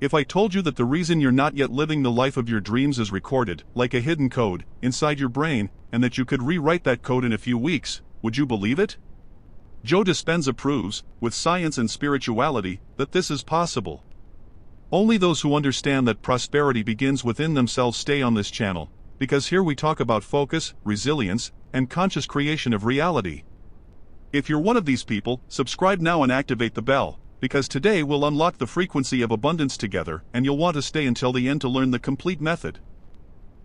If I told you that the reason you're not yet living the life of your dreams is recorded, like a hidden code, inside your brain, and that you could rewrite that code in a few weeks, would you believe it? Joe Dispenza proves, with science and spirituality, that this is possible. Only those who understand that prosperity begins within themselves stay on this channel, because here we talk about focus, resilience, and conscious creation of reality. If you're one of these people, subscribe now and activate the bell, because today we'll unlock the frequency of abundance together, and you'll want to stay until the end to learn the complete method.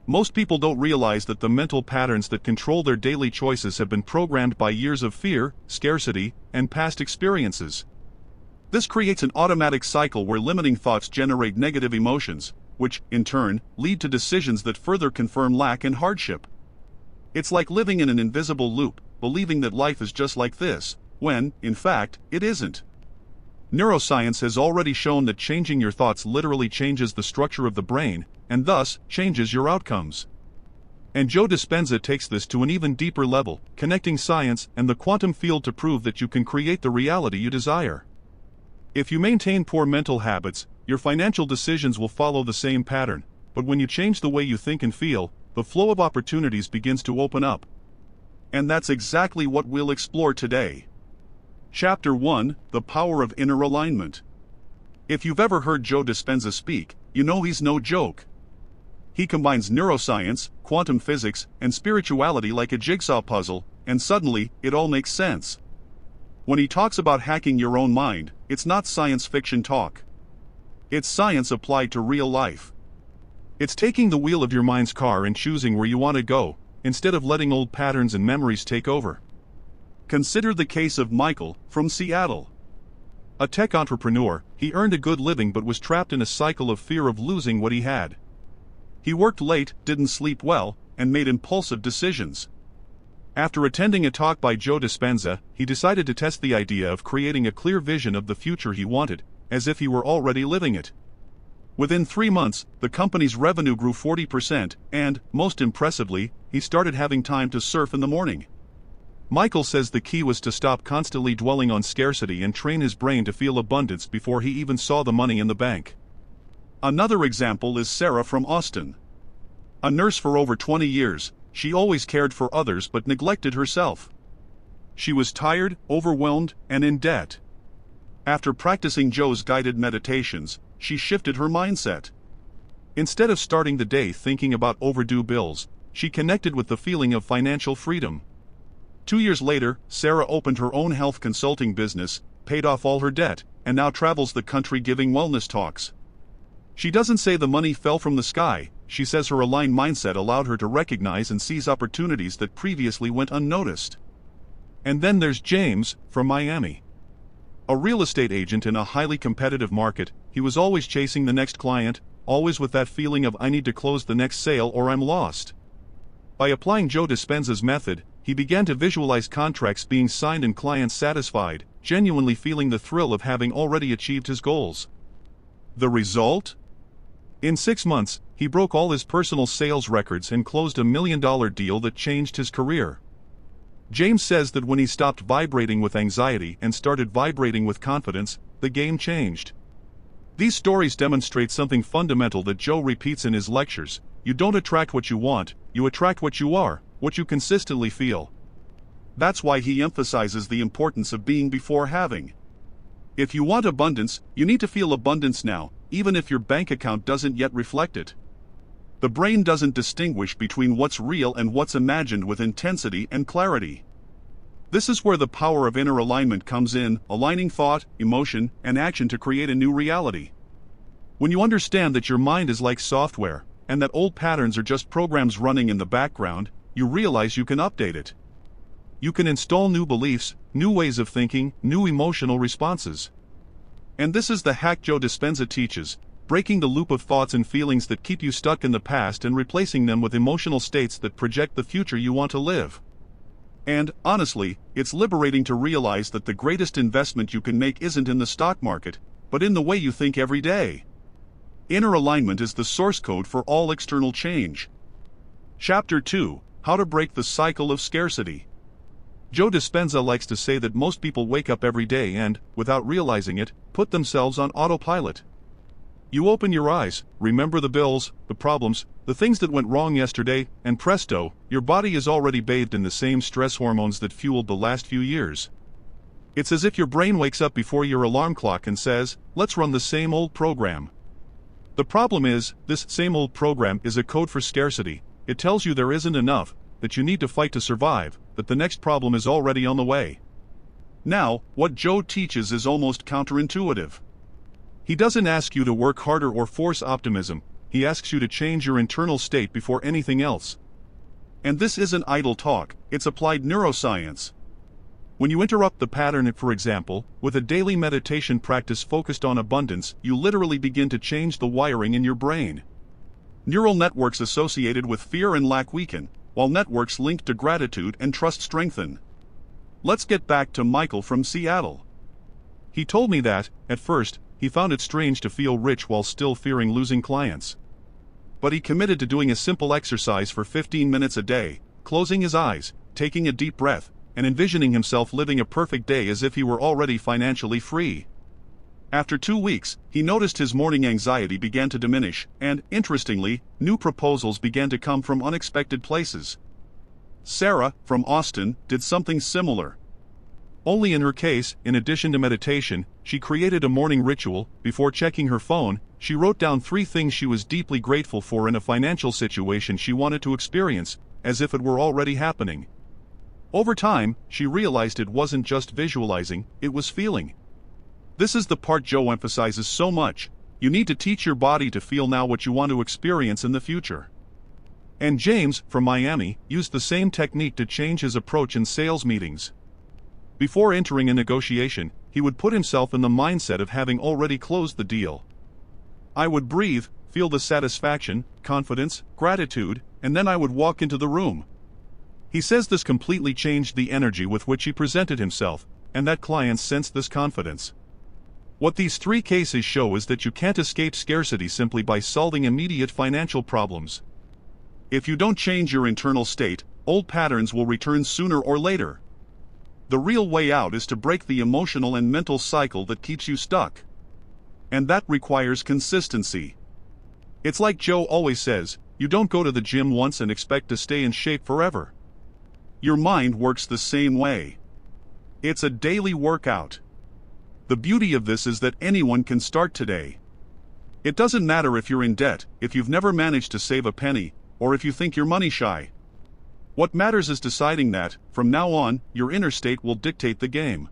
Most people don't realize that the mental patterns that control their daily choices have been programmed by years of fear, scarcity, and past experiences. This creates an automatic cycle where limiting thoughts generate negative emotions, which, in turn, lead to decisions that further confirm lack and hardship. It's like living in an invisible loop, believing that life is just like this, when, in fact, it isn't. Neuroscience has already shown that changing your thoughts literally changes the structure of the brain, and thus, changes your outcomes. And Joe Dispenza takes this to an even deeper level, connecting science and the quantum field to prove that you can create the reality you desire. If you maintain poor mental habits, your financial decisions will follow the same pattern, but when you change the way you think and feel, the flow of opportunities begins to open up. And that's exactly what we'll explore today. Chapter 1: The Power of Inner Alignment. If you've ever heard Joe Dispenza speak, you know he's no joke. He combines neuroscience, quantum physics, and spirituality like a jigsaw puzzle, and suddenly, it all makes sense. When he talks about hacking your own mind, it's not science fiction talk. It's science applied to real life. It's taking the wheel of your mind's car and choosing where you want to go, instead of letting old patterns and memories take over. Consider the case of Michael, from Seattle. A tech entrepreneur, he earned a good living but was trapped in a cycle of fear of losing what he had. He worked late, didn't sleep well, and made impulsive decisions. After attending a talk by Joe Dispenza, he decided to test the idea of creating a clear vision of the future he wanted, as if he were already living it. Within 3 months, the company's revenue grew 40%, and, most impressively, he started having time to surf in the morning. Michael says the key was to stop constantly dwelling on scarcity and train his brain to feel abundance before he even saw the money in the bank. Another example is Sarah from Austin. A nurse for over 20 years, she always cared for others but neglected herself. She was tired, overwhelmed, and in debt. After practicing Joe's guided meditations, she shifted her mindset. Instead of starting the day thinking about overdue bills, she connected with the feeling of financial freedom. 2 years later, Sarah opened her own health consulting business, paid off all her debt, and now travels the country giving wellness talks. She doesn't say the money fell from the sky, she says her aligned mindset allowed her to recognize and seize opportunities that previously went unnoticed. And then there's James, from Miami. A real estate agent in a highly competitive market, he was always chasing the next client, always with that feeling of I need to close the next sale or I'm lost. By applying Joe Dispenza's method, he began to visualize contracts being signed and clients satisfied, genuinely feeling the thrill of having already achieved his goals. The result? In 6 months, he broke all his personal sales records and closed $1 million deal that changed his career. James says that when he stopped vibrating with anxiety and started vibrating with confidence, the game changed. These stories demonstrate something fundamental that Joe repeats in his lectures: you don't attract what you want, you attract what you are, what you consistently feel. That's why he emphasizes the importance of being before having. If you want abundance, you need to feel abundance now, even if your bank account doesn't yet reflect it. The brain doesn't distinguish between what's real and what's imagined with intensity and clarity. This is where the power of inner alignment comes in, aligning thought, emotion, and action to create a new reality. When you understand that your mind is like software, and that old patterns are just programs running in the background, you realize you can update it. You can install new beliefs, new ways of thinking, new emotional responses. And this is the hack Joe Dispenza teaches: breaking the loop of thoughts and feelings that keep you stuck in the past and replacing them with emotional states that project the future you want to live. And, honestly, it's liberating to realize that the greatest investment you can make isn't in the stock market, but in the way you think every day. Inner alignment is the source code for all external change. Chapter 2: How to Break the Cycle of Scarcity. Joe Dispenza likes to say that most people wake up every day and, without realizing it, put themselves on autopilot. You open your eyes, remember the bills, the problems, the things that went wrong yesterday, and presto, your body is already bathed in the same stress hormones that fueled the last few years. It's as if your brain wakes up before your alarm clock and says, let's run the same old program. The problem is, this same old program is a code for scarcity. It tells you there isn't enough, that you need to fight to survive, that the next problem is already on the way. Now, what Joe teaches is almost counterintuitive. He doesn't ask you to work harder or force optimism, he asks you to change your internal state before anything else. And this isn't idle talk, it's applied neuroscience. When you interrupt the pattern, for example, with a daily meditation practice focused on abundance, you literally begin to change the wiring in your brain. Neural networks associated with fear and lack weaken, while networks linked to gratitude and trust strengthen. Let's get back to Michael from Seattle. He told me that, at first, he found it strange to feel rich while still fearing losing clients. But he committed to doing a simple exercise for 15 minutes a day, closing his eyes, taking a deep breath, and envisioning himself living a perfect day as if he were already financially free. After 2 weeks, he noticed his morning anxiety began to diminish, and, interestingly, new proposals began to come from unexpected places. Sarah, from Austin, did something similar. Only in her case, in addition to meditation, she created a morning ritual. Before checking her phone, she wrote down 3 things she was deeply grateful for in a financial situation she wanted to experience, as if it were already happening. Over time, she realized it wasn't just visualizing, it was feeling. This is the part Joe emphasizes so much. You need to teach your body to feel now what you want to experience in the future. And James, from Miami, used the same technique to change his approach in sales meetings. Before entering a negotiation, he would put himself in the mindset of having already closed the deal. I would breathe, feel the satisfaction, confidence, gratitude, and then I would walk into the room. He says this completely changed the energy with which he presented himself, and that clients sensed this confidence. What these 3 cases show is that you can't escape scarcity simply by solving immediate financial problems. If you don't change your internal state, old patterns will return sooner or later. The real way out is to break the emotional and mental cycle that keeps you stuck. And that requires consistency. It's like Joe always says, you don't go to the gym once and expect to stay in shape forever. Your mind works the same way. It's a daily workout. The beauty of this is that anyone can start today. It doesn't matter if you're in debt, if you've never managed to save a penny, or if you think you're money shy. What matters is deciding that, from now on, your inner state will dictate the game.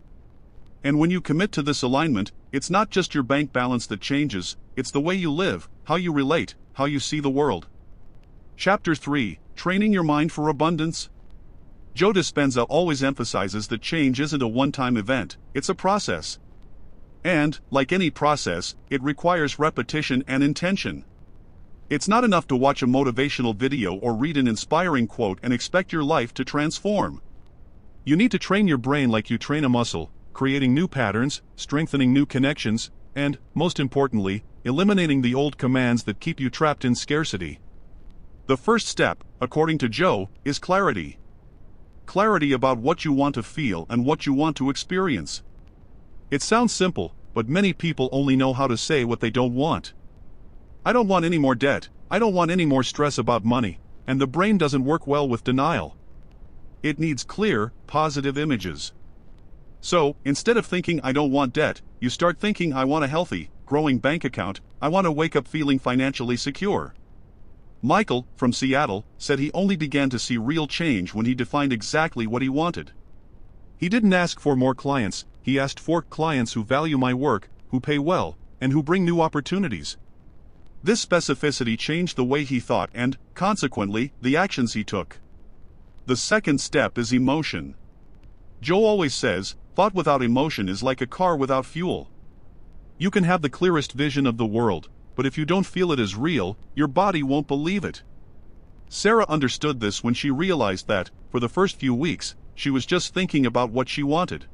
And when you commit to this alignment, it's not just your bank balance that changes, it's the way you live, how you relate, how you see the world. Chapter 3, Training Your Mind for Abundance. Joe Dispenza always emphasizes that change isn't a one-time event, it's a process. And, like any process, it requires repetition and intention. It's not enough to watch a motivational video or read an inspiring quote and expect your life to transform. You need to train your brain like you train a muscle, creating new patterns, strengthening new connections, and, most importantly, eliminating the old commands that keep you trapped in scarcity. The first step, according to Joe, is clarity. Clarity about what you want to feel and what you want to experience. It sounds simple, but many people only know how to say what they don't want. I don't want any more debt, I don't want any more stress about money, and the brain doesn't work well with denial. It needs clear, positive images. So, instead of thinking I don't want debt, you start thinking I want a healthy, growing bank account, I want to wake up feeling financially secure. Michael, from Seattle, said he only began to see real change when he defined exactly what he wanted. He didn't ask for more clients, he asked for clients who value my work, who pay well, and who bring new opportunities. This specificity changed the way he thought and, consequently, the actions he took. The second step is emotion. Joe always says, thought without emotion is like a car without fuel. You can have the clearest vision of the world, but if you don't feel it as real, your body won't believe it. Sarah understood this when she realized that, for the first few weeks, she was just thinking about what she wanted.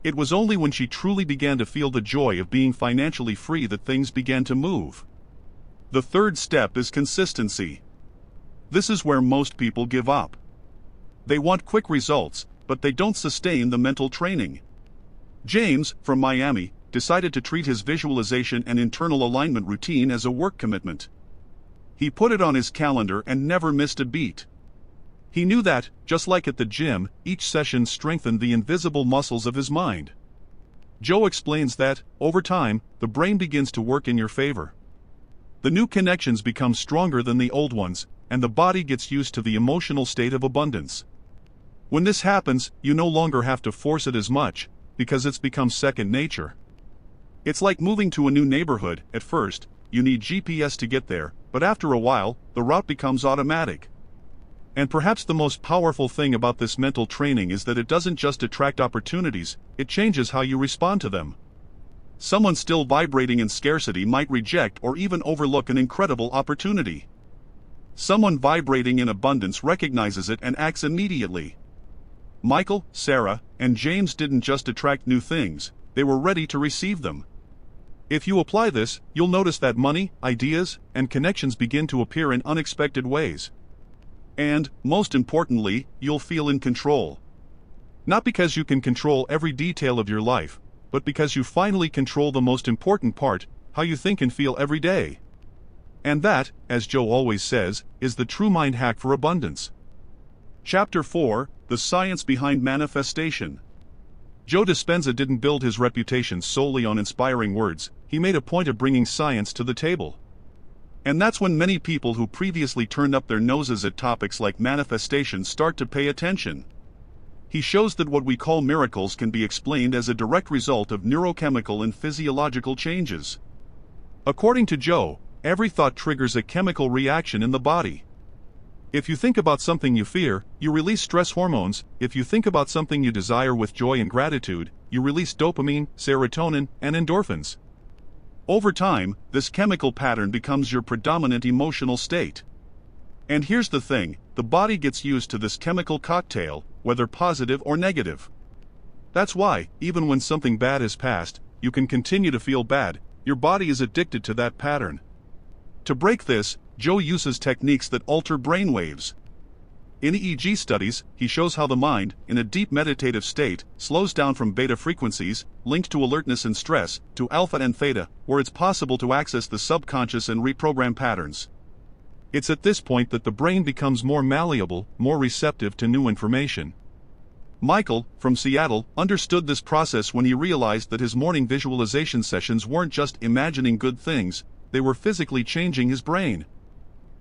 It was only when she truly began to feel the joy of being financially free that things began to move. The third step is consistency. This is where most people give up. They want quick results, but they don't sustain the mental training. James, from Miami, decided to treat his visualization and internal alignment routine as a work commitment. He put it on his calendar and never missed a beat. He knew that, just like at the gym, each session strengthened the invisible muscles of his mind. Joe explains that, over time, the brain begins to work in your favor. The new connections become stronger than the old ones, and the body gets used to the emotional state of abundance. When this happens, you no longer have to force it as much, because it's become second nature. It's like moving to a new neighborhood. At first, you need GPS to get there, but after a while, the route becomes automatic. And perhaps the most powerful thing about this mental training is that it doesn't just attract opportunities, it changes how you respond to them. Someone still vibrating in scarcity might reject or even overlook an incredible opportunity. Someone vibrating in abundance recognizes it and acts immediately. Michael, Sarah, and James didn't just attract new things, they were ready to receive them. If you apply this, you'll notice that money, ideas, and connections begin to appear in unexpected ways. And, most importantly, you'll feel in control. Not because you can control every detail of your life, but because you finally control the most important part, how you think and feel every day. And that, as Joe always says, is the true mind hack for abundance. Chapter 4: The Science Behind Manifestation. Joe Dispenza didn't build his reputation solely on inspiring words, he made a point of bringing science to the table. And that's when many people who previously turned up their noses at topics like manifestation start to pay attention. He shows that what we call miracles can be explained as a direct result of neurochemical and physiological changes. According to Joe, every thought triggers a chemical reaction in the body. If you think about something you fear, you release stress hormones. If you think about something you desire with joy and gratitude, you release dopamine, serotonin, and endorphins. Over time, this chemical pattern becomes your predominant emotional state. And here's the thing, the body gets used to this chemical cocktail, whether positive or negative. That's why, even when something bad has passed, you can continue to feel bad. Your body is addicted to that pattern. To break this, Joe uses techniques that alter brainwaves. In EEG studies, he shows how the mind, in a deep meditative state, slows down from beta frequencies, linked to alertness and stress, to alpha and theta, where it's possible to access the subconscious and reprogram patterns. It's at this point that the brain becomes more malleable, more receptive to new information. Michael, from Seattle, understood this process when he realized that his morning visualization sessions weren't just imagining good things, they were physically changing his brain.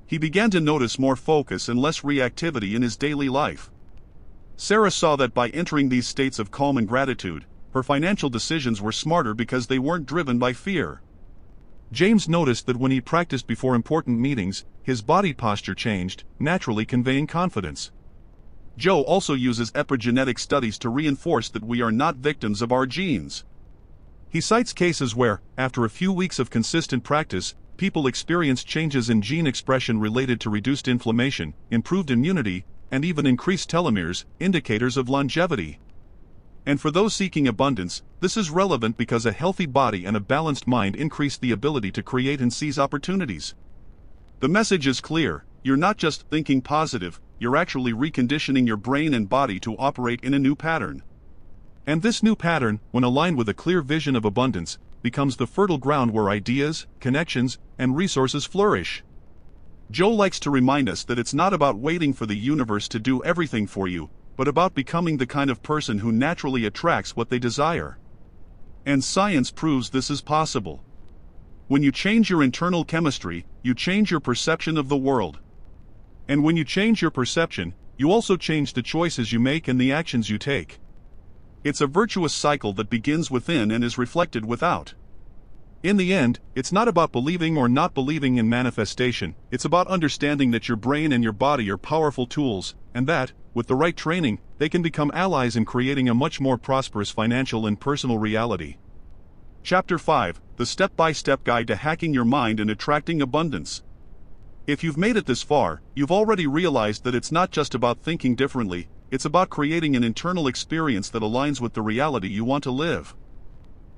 He began to notice more focus and less reactivity in his daily life. Sarah saw that by entering these states of calm and gratitude, her financial decisions were smarter because they weren't driven by fear. James noticed that when he practiced before important meetings, his body posture changed, naturally conveying confidence. Joe also uses epigenetic studies to reinforce that we are not victims of our genes. He cites cases where, after a few weeks of consistent practice, people experienced changes in gene expression related to reduced inflammation, improved immunity, and even increased telomeres, indicators of longevity. And for those seeking abundance, this is relevant because a healthy body and a balanced mind increase the ability to create and seize opportunities. The message is clear, you're not just thinking positive, you're actually reconditioning your brain and body to operate in a new pattern. And this new pattern, when aligned with a clear vision of abundance, becomes the fertile ground where ideas, connections, and resources flourish. Joe likes to remind us that it's not about waiting for the universe to do everything for you, but about becoming the kind of person who naturally attracts what they desire. And science proves this is possible. When you change your internal chemistry, you change your perception of the world. And when you change your perception, you also change the choices you make and the actions you take. It's a virtuous cycle that begins within and is reflected without. In the end, it's not about believing or not believing in manifestation, it's about understanding that your brain and your body are powerful tools, and that, with the right training, they can become allies in creating a much more prosperous financial and personal reality. Chapter 5: The Step-by-Step Guide to Hacking Your Mind and Attracting Abundance. If you've made it this far, you've already realized that it's not just about thinking differently, it's about creating an internal experience that aligns with the reality you want to live.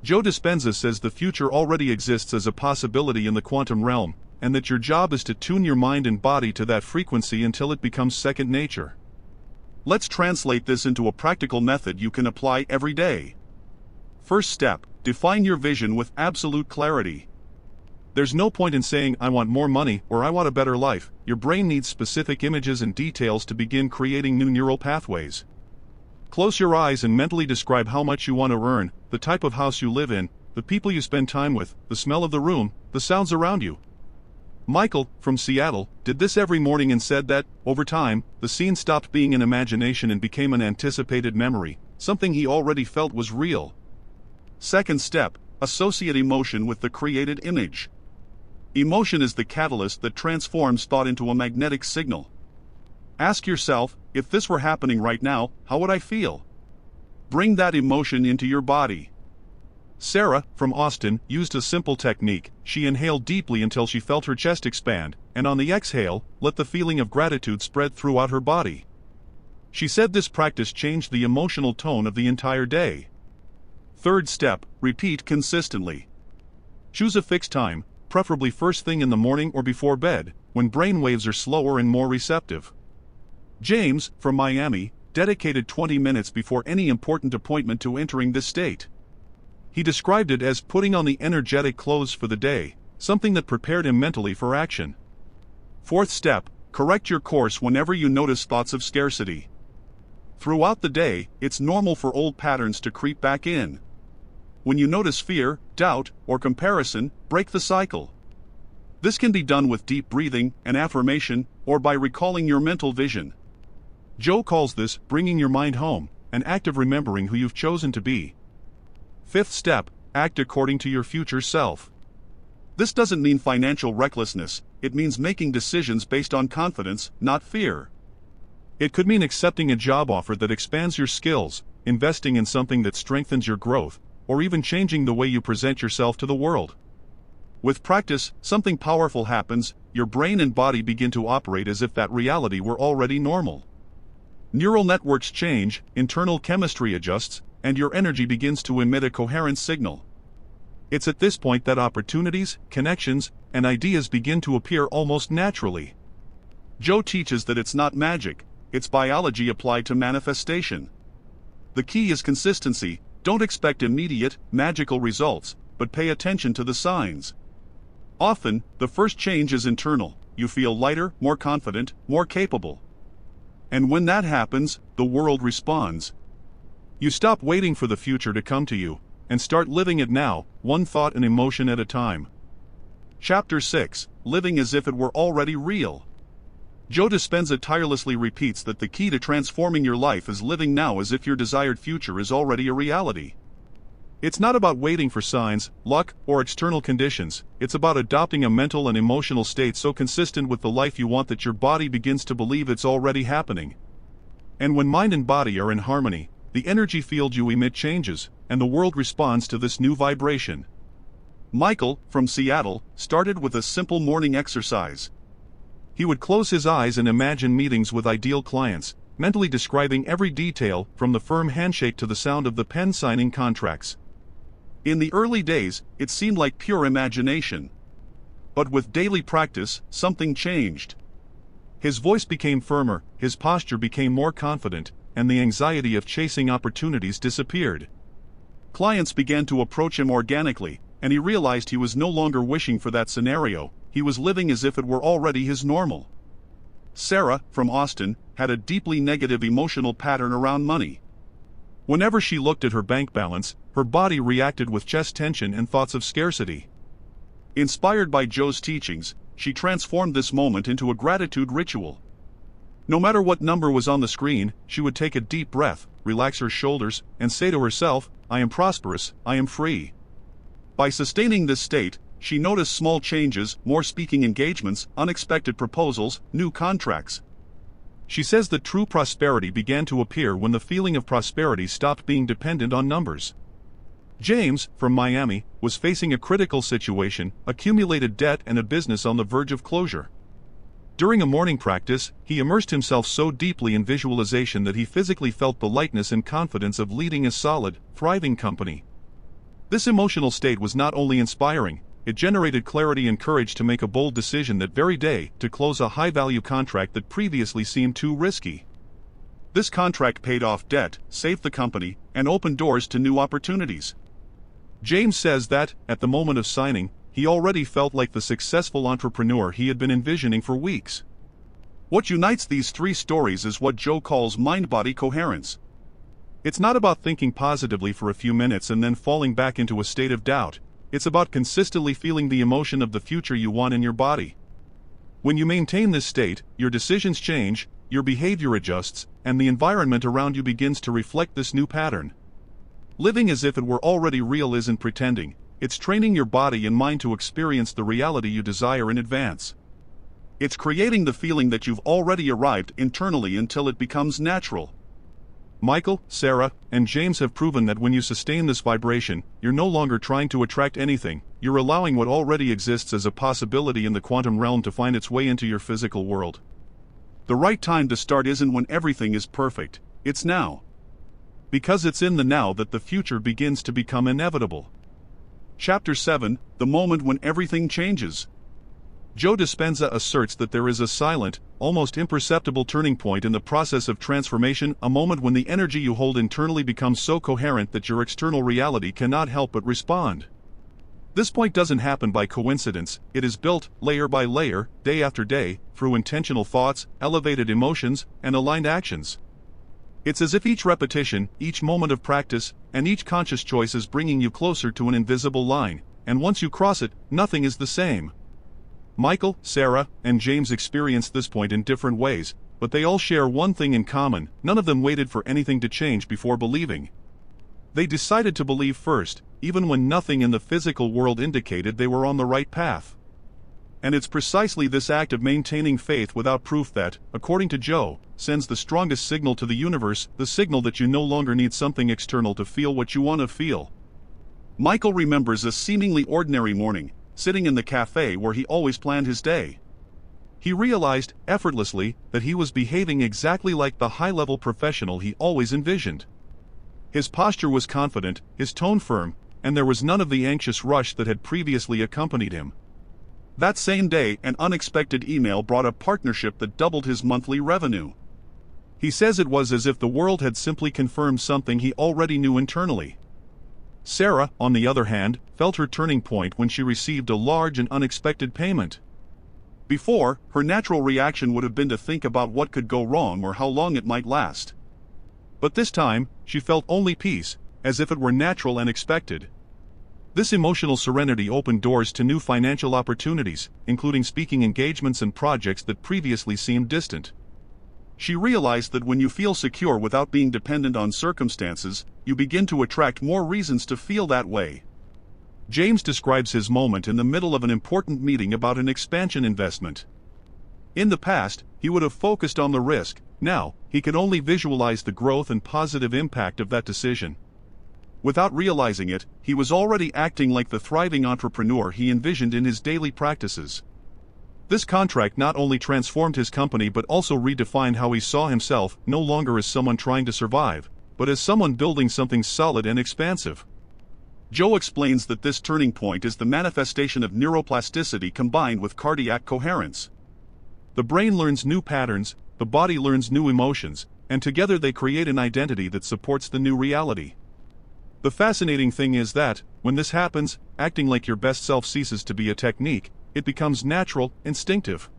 Joe Dispenza says the future already exists as a possibility in the quantum realm, and that your job is to tune your mind and body to that frequency until it becomes second nature. Let's translate this into a practical method you can apply every day. First step: Define your vision with absolute clarity. There's no point in saying, I want more money, or I want a better life. Your brain needs specific images and details to begin creating new neural pathways. Close your eyes and mentally describe how much you want to earn, the type of house you live in, the people you spend time with, the smell of the room, the sounds around you. Michael, from Seattle, did this every morning and said that, over time, the scene stopped being an imagination and became an anticipated memory, something he already felt was real. Second step, associate emotion with the created image. Emotion is the catalyst that transforms thought into a magnetic signal. Ask yourself, if this were happening right now, how would I feel? Bring that emotion into your body. Sarah, from Austin, used a simple technique. She inhaled deeply until she felt her chest expand, and on the exhale, let the feeling of gratitude spread throughout her body. She said this practice changed the emotional tone of the entire day. Third step, repeat consistently. Choose a fixed time, preferably first thing in the morning or before bed, when brain waves are slower and more receptive. James, from Miami, dedicated 20 minutes before any important appointment to entering this state. He described it as putting on the energetic clothes for the day, something that prepared him mentally for action. Fourth step, correct your course whenever you notice thoughts of scarcity. Throughout the day, it's normal for old patterns to creep back in. When you notice fear, doubt, or comparison, break the cycle. This can be done with deep breathing, an affirmation, or by recalling your mental vision. Joe calls this bringing your mind home, an act of remembering who you've chosen to be. Fifth step, act according to your future self. This doesn't mean financial recklessness, it means making decisions based on confidence, not fear. It could mean accepting a job offer that expands your skills, investing in something that strengthens your growth, or even changing the way you present yourself to the world. With practice, something powerful happens. Your brain and body begin to operate as if that reality were already normal. Neural networks change, internal chemistry adjusts, and your energy begins to emit a coherent signal. It's at this point that opportunities, connections, and ideas begin to appear almost naturally. Joe teaches that it's not magic, it's biology applied to manifestation. The key is consistency. Don't expect immediate, magical results, but pay attention to the signs. Often, the first change is internal. You feel lighter, more confident, more capable. And when that happens, the world responds. You stop waiting for the future to come to you, and start living it now, one thought and emotion at a time. Chapter 6, Living as if it were already real. Joe Dispenza tirelessly repeats that the key to transforming your life is living now as if your desired future is already a reality. It's not about waiting for signs, luck, or external conditions. It's about adopting a mental and emotional state so consistent with the life you want that your body begins to believe it's already happening. And when mind and body are in harmony, the energy field you emit changes, and the world responds to this new vibration. Michael, from Seattle, started with a simple morning exercise. He would close his eyes and imagine meetings with ideal clients, mentally describing every detail, from the firm handshake to the sound of the pen signing contracts. In the early days, it seemed like pure imagination. But with daily practice, something changed. His voice became firmer, his posture became more confident, and the anxiety of chasing opportunities disappeared. Clients began to approach him organically, and he realized he was no longer wishing for that scenario. He was living as if it were already his normal. Sarah, from Austin, had a deeply negative emotional pattern around money. Whenever she looked at her bank balance, her body reacted with chest tension and thoughts of scarcity. Inspired by Joe's teachings, she transformed this moment into a gratitude ritual. No matter what number was on the screen, she would take a deep breath, relax her shoulders, and say to herself, I am prosperous, I am free. By sustaining this state, she noticed small changes, more speaking engagements, unexpected proposals, new contracts. She says that true prosperity began to appear when the feeling of prosperity stopped being dependent on numbers. James, from Miami, was facing a critical situation, accumulated debt and a business on the verge of closure. During a morning practice, he immersed himself so deeply in visualization that he physically felt the lightness and confidence of leading a solid, thriving company. This emotional state was not only inspiring, it generated clarity and courage to make a bold decision that very day to close a high-value contract that previously seemed too risky. This contract paid off debt, saved the company, and opened doors to new opportunities. James says that, at the moment of signing, he already felt like the successful entrepreneur he had been envisioning for weeks. What unites these three stories is what Joe calls mind-body coherence. It's not about thinking positively for a few minutes and then falling back into a state of doubt. It's about consistently feeling the emotion of the future you want in your body. When you maintain this state, your decisions change, your behavior adjusts, and the environment around you begins to reflect this new pattern. Living as if it were already real isn't pretending, it's training your body and mind to experience the reality you desire in advance. It's creating the feeling that you've already arrived internally until it becomes natural. Michael, Sarah, and James have proven that when you sustain this vibration, you're no longer trying to attract anything, you're allowing what already exists as a possibility in the quantum realm to find its way into your physical world. The right time to start isn't when everything is perfect, it's now. Because it's in the now that the future begins to become inevitable. Chapter 7, The Moment When Everything Changes. Joe Dispenza asserts that there is a silent, almost imperceptible turning point in the process of transformation, a moment when the energy you hold internally becomes so coherent that your external reality cannot help but respond. This point doesn't happen by coincidence, it is built, layer by layer, day after day, through intentional thoughts, elevated emotions, and aligned actions. It's as if each repetition, each moment of practice, and each conscious choice is bringing you closer to an invisible line, and once you cross it, nothing is the same. Michael, Sarah, and James experienced this point in different ways, but they all share one thing in common: none of them waited for anything to change before believing. They decided to believe first, even when nothing in the physical world indicated they were on the right path. And it's precisely this act of maintaining faith without proof that, according to Joe, sends the strongest signal to the universe, the signal that you no longer need something external to feel what you want to feel. Michael remembers a seemingly ordinary morning, sitting in the cafe where he always planned his day. He realized, effortlessly, that he was behaving exactly like the high-level professional he always envisioned. His posture was confident, his tone firm, and there was none of the anxious rush that had previously accompanied him. That same day, an unexpected email brought a partnership that doubled his monthly revenue. He says it was as if the world had simply confirmed something he already knew internally. Sarah, on the other hand, felt her turning point when she received a large and unexpected payment. Before, her natural reaction would have been to think about what could go wrong or how long it might last. But this time, she felt only peace, as if it were natural and expected. This emotional serenity opened doors to new financial opportunities, including speaking engagements and projects that previously seemed distant. She realized that when you feel secure without being dependent on circumstances, you begin to attract more reasons to feel that way. James describes his moment in the middle of an important meeting about an expansion investment. In the past, he would have focused on the risk; now, he could only visualize the growth and positive impact of that decision. Without realizing it, he was already acting like the thriving entrepreneur he envisioned in his daily practices. This contract not only transformed his company but also redefined how he saw himself, no longer as someone trying to survive, but as someone building something solid and expansive. Joe explains that this turning point is the manifestation of neuroplasticity combined with cardiac coherence. The brain learns new patterns, the body learns new emotions, and together they create an identity that supports the new reality. The fascinating thing is that, when this happens, acting like your best self ceases to be a technique, it becomes natural, instinctive.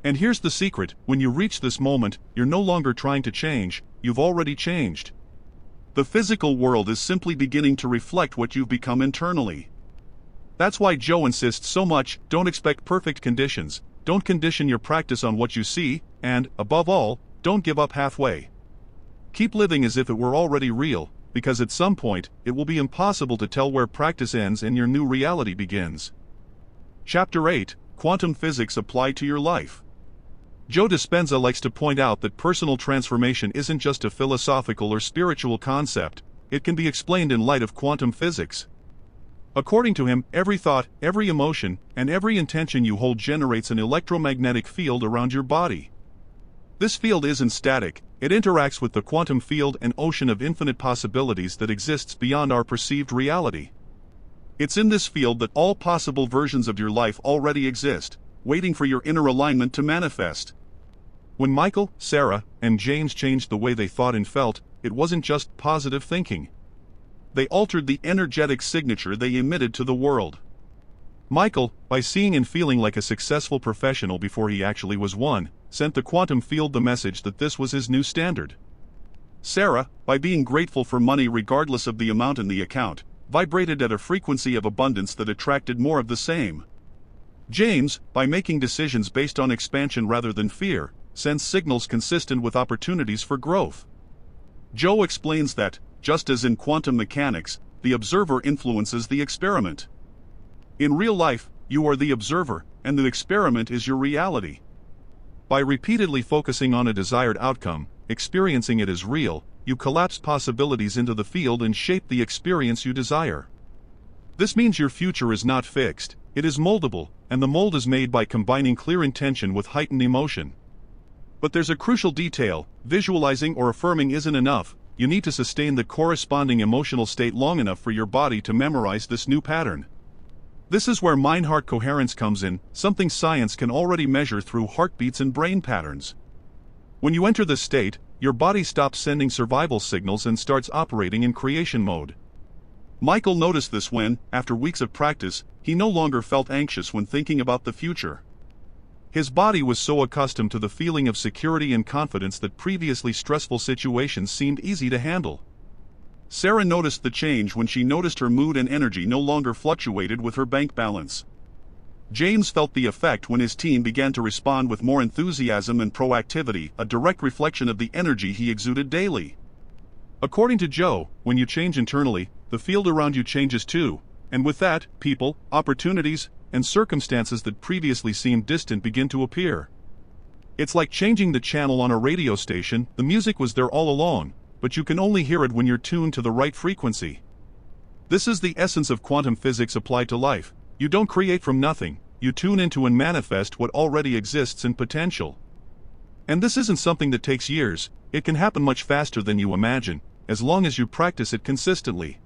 And here's the secret: when you reach this moment, you're no longer trying to change, you've already changed. The physical world is simply beginning to reflect what you've become internally. That's why Joe insists so much: don't expect perfect conditions, don't condition your practice on what you see, and, above all, don't give up halfway. Keep living as if it were already real, because at some point, it will be impossible to tell where practice ends and your new reality begins. Chapter 8, Quantum Physics Applied to Your Life. Joe Dispenza likes to point out that personal transformation isn't just a philosophical or spiritual concept, it can be explained in light of quantum physics. According to him, every thought, every emotion, and every intention you hold generates an electromagnetic field around your body. This field isn't static, it interacts with the quantum field, an ocean of infinite possibilities that exists beyond our perceived reality. It's in this field that all possible versions of your life already exist, waiting for your inner alignment to manifest. When Michael, Sarah, and James changed the way they thought and felt, it wasn't just positive thinking. they altered the energetic signature they emitted to the world. Michael, by seeing and feeling like a successful professional before he actually was one, sent the quantum field the message that this was his new standard. Sarah, by being grateful for money regardless of the amount in the account, vibrated at a frequency of abundance that attracted more of the same. James, by making decisions based on expansion rather than fear, sends signals consistent with opportunities for growth. Joe explains that, just as in quantum mechanics, the observer influences the experiment. In real life, you are the observer, and the experiment is your reality. By repeatedly focusing on a desired outcome, experiencing it as real, you collapse possibilities into the field and shape the experience you desire. This means your future is not fixed, it is moldable, and the mold is made by combining clear intention with heightened emotion. But there's a crucial detail: visualizing or affirming isn't enough, you need to sustain the corresponding emotional state long enough for your body to memorize this new pattern. This is where mind-heart coherence comes in, something science can already measure through heartbeats and brain patterns. When you enter this state, your body stops sending survival signals and starts operating in creation mode. Michael noticed this when, after weeks of practice, he no longer felt anxious when thinking about the future. His body was so accustomed to the feeling of security and confidence that previously stressful situations seemed easy to handle. Sarah noticed the change when she noticed her mood and energy no longer fluctuated with her bank balance. James felt the effect when his team began to respond with more enthusiasm and proactivity, a direct reflection of the energy he exuded daily. According to Joe, when you change internally, the field around you changes too, and with that, people, opportunities, and circumstances that previously seemed distant begin to appear. It's like changing the channel on a radio station. The music was there all along, but you can only hear it when you're tuned to the right frequency. This is the essence of quantum physics applied to life. You don't create from nothing, you tune into and manifest what already exists in potential. And this isn't something that takes years, it can happen much faster than you imagine, as long as you practice it consistently.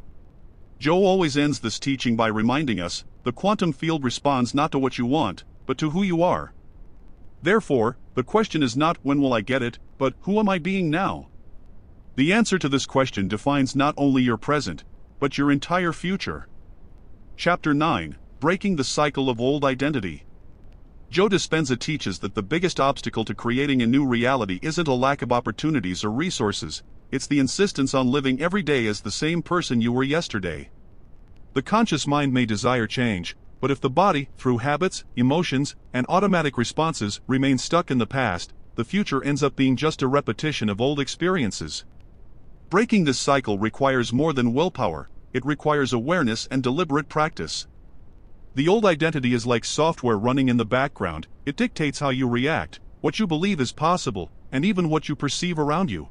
Joe always ends this teaching by reminding us, the quantum field responds not to what you want, but to who you are. Therefore, the question is not when will I get it, but who am I being now? The answer to this question defines not only your present, but your entire future. Chapter 9: Breaking the Cycle of Old Identity. Joe Dispenza teaches that the biggest obstacle to creating a new reality isn't a lack of opportunities or resources, it's the insistence on living every day as the same person you were yesterday. The conscious mind may desire change, but if the body, through habits, emotions, and automatic responses, remains stuck in the past, the future ends up being just a repetition of old experiences. Breaking this cycle requires more than willpower, it requires awareness and deliberate practice. The old identity is like software running in the background, it dictates how you react, what you believe is possible, and even what you perceive around you.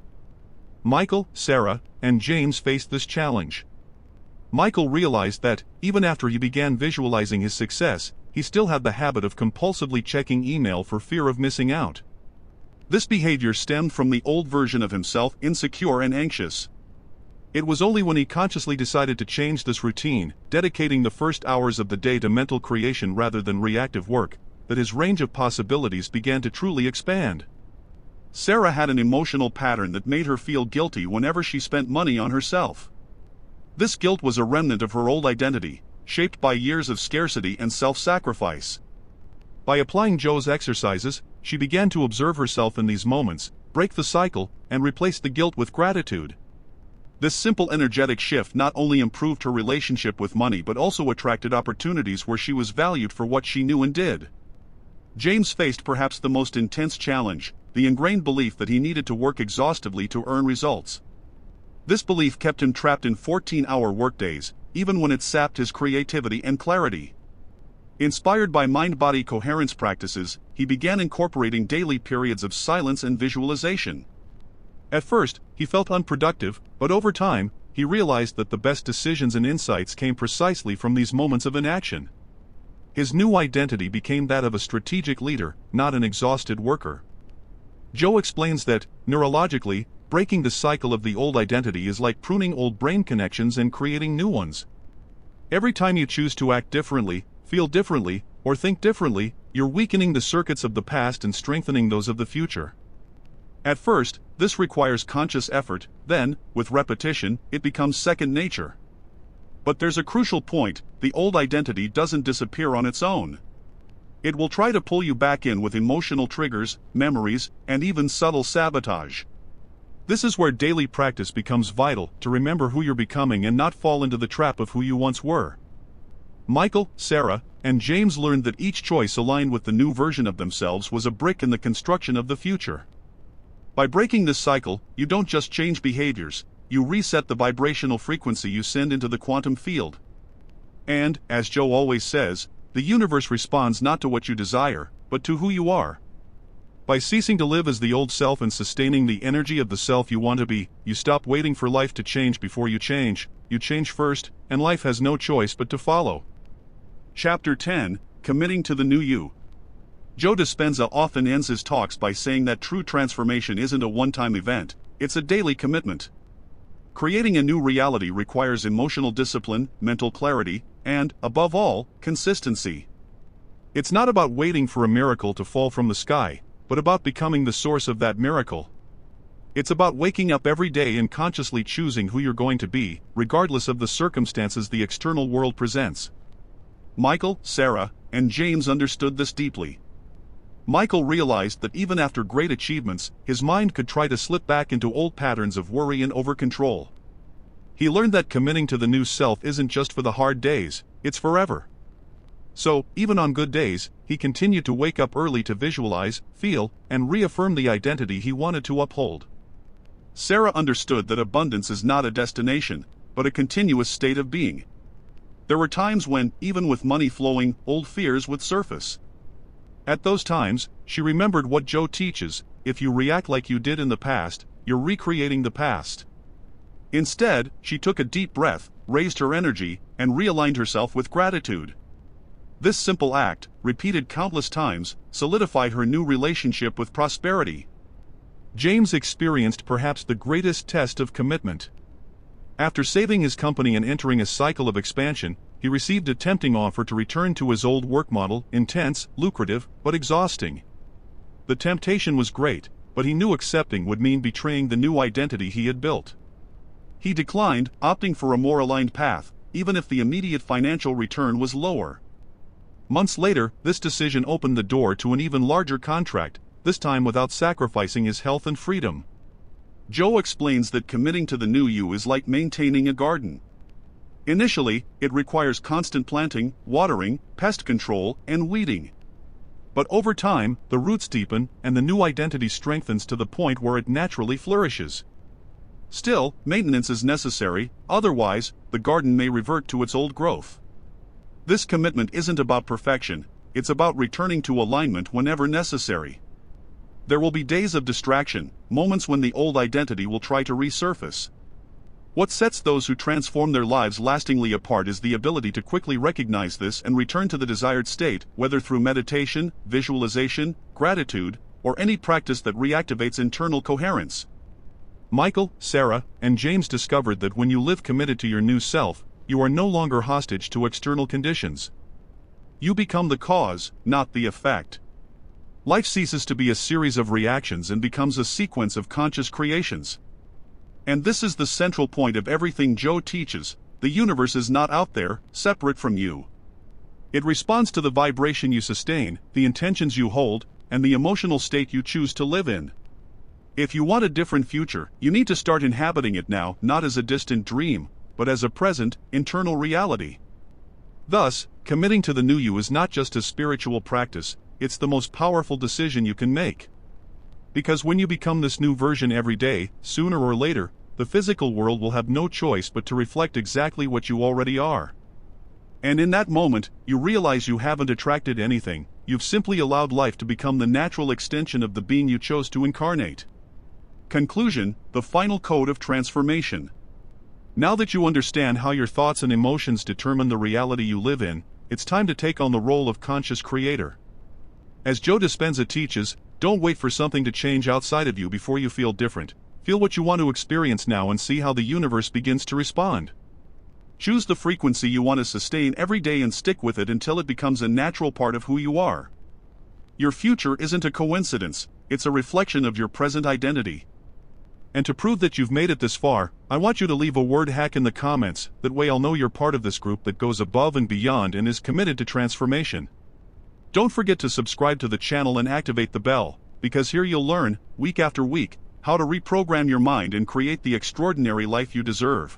Michael, Sarah, and James faced this challenge. Michael realized that, even after he began visualizing his success, he still had the habit of compulsively checking email for fear of missing out. This behavior stemmed from the old version of himself, insecure and anxious. It was only when he consciously decided to change this routine, dedicating the first hours of the day to mental creation rather than reactive work, that his range of possibilities began to truly expand. Sarah had an emotional pattern that made her feel guilty whenever she spent money on herself. This guilt was a remnant of her old identity, shaped by years of scarcity and self-sacrifice. By applying Joe's exercises, she began to observe herself in these moments, break the cycle, and replace the guilt with gratitude. This simple energetic shift not only improved her relationship with money but also attracted opportunities where she was valued for what she knew and did. James faced perhaps the most intense challenge, the ingrained belief that he needed to work exhaustively to earn results. This belief kept him trapped in 14-hour workdays, even when it sapped his creativity and clarity. Inspired by mind-body coherence practices, he began incorporating daily periods of silence and visualization. At first, he felt unproductive, but over time, he realized that the best decisions and insights came precisely from these moments of inaction. His new identity became that of a strategic leader, not an exhausted worker. Joe explains that, neurologically, breaking the cycle of the old identity is like pruning old brain connections and creating new ones. Every time you choose to act differently, feel differently, or think differently, you're weakening the circuits of the past and strengthening those of the future. At first, this requires conscious effort, then, with repetition, it becomes second nature. But there's a crucial point: the old identity doesn't disappear on its own. It will try to pull you back in with emotional triggers, memories, and even subtle sabotage. This is where daily practice becomes vital, to remember who you're becoming and not fall into the trap of who you once were. Michael, Sarah, and James learned that each choice aligned with the new version of themselves was a brick in the construction of the future. By breaking this cycle, you don't just change behaviors, you reset the vibrational frequency you send into the quantum field. And, as Joe always says, the universe responds not to what you desire, but to who you are. By ceasing to live as the old self and sustaining the energy of the self you want to be, you stop waiting for life to change before you change first, and life has no choice but to follow. Chapter 10: Committing to the New You. Joe Dispenza often ends his talks by saying that true transformation isn't a one-time event, it's a daily commitment. Creating a new reality requires emotional discipline, mental clarity, and, above all, consistency. It's not about waiting for a miracle to fall from the sky, but about becoming the source of that miracle. It's about waking up every day and consciously choosing who you're going to be, regardless of the circumstances the external world presents. Michael, Sarah, and James understood this deeply. Michael realized that even after great achievements, his mind could try to slip back into old patterns of worry and over-control. He learned that committing to the new self isn't just for the hard days, it's forever. So, even on good days, he continued to wake up early to visualize, feel, and reaffirm the identity he wanted to uphold. Sarah understood that abundance is not a destination, but a continuous state of being. There were times when, even with money flowing, old fears would surface. At those times, she remembered what Joe teaches: if you react like you did in the past, you're recreating the past. Instead, she took a deep breath, raised her energy, and realigned herself with gratitude. This simple act, repeated countless times, solidified her new relationship with prosperity. James experienced perhaps the greatest test of commitment. After saving his company and entering a cycle of expansion, he received a tempting offer to return to his old work model: intense, lucrative, but exhausting. The temptation was great, but he knew accepting would mean betraying the new identity he had built. He declined, opting for a more aligned path, even if the immediate financial return was lower. Months later, this decision opened the door to an even larger contract, this time without sacrificing his health and freedom. Joe explains that committing to the new you is like maintaining a garden. Initially, it requires constant planting, watering, pest control, and weeding. But over time, the roots deepen, and the new identity strengthens to the point where it naturally flourishes. Still, maintenance is necessary, otherwise, the garden may revert to its old growth. This commitment isn't about perfection, it's about returning to alignment whenever necessary. There will be days of distraction, moments when the old identity will try to resurface. What sets those who transform their lives lastingly apart is the ability to quickly recognize this and return to the desired state, whether through meditation, visualization, gratitude, or any practice that reactivates internal coherence. Michael, Sarah, and James discovered that when you live committed to your new self, you are no longer hostage to external conditions. You become the cause, not the effect. Life ceases to be a series of reactions and becomes a sequence of conscious creations. And this is the central point of everything Joe teaches: the universe is not out there, separate from you. It responds to the vibration you sustain, the intentions you hold, and the emotional state you choose to live in. If you want a different future, you need to start inhabiting it now, not as a distant dream, but as a present, internal reality. Thus, committing to the new you is not just a spiritual practice, it's the most powerful decision you can make. Because when you become this new version every day, sooner or later, the physical world will have no choice but to reflect exactly what you already are. And in that moment, you realize you haven't attracted anything, you've simply allowed life to become the natural extension of the being you chose to incarnate. Conclusion: the final code of transformation. Now that you understand how your thoughts and emotions determine the reality you live in, it's time to take on the role of conscious creator. As Joe Dispenza teaches, don't wait for something to change outside of you before you feel different. Feel what you want to experience now and see how the universe begins to respond. Choose the frequency you want to sustain every day and stick with it until it becomes a natural part of who you are. Your future isn't a coincidence, it's a reflection of your present identity. And to prove that you've made it this far, I want you to leave a word hack in the comments, that way I'll know you're part of this group that goes above and beyond and is committed to transformation. Don't forget to subscribe to the channel and activate the bell, because here you'll learn, week after week, how to reprogram your mind and create the extraordinary life you deserve.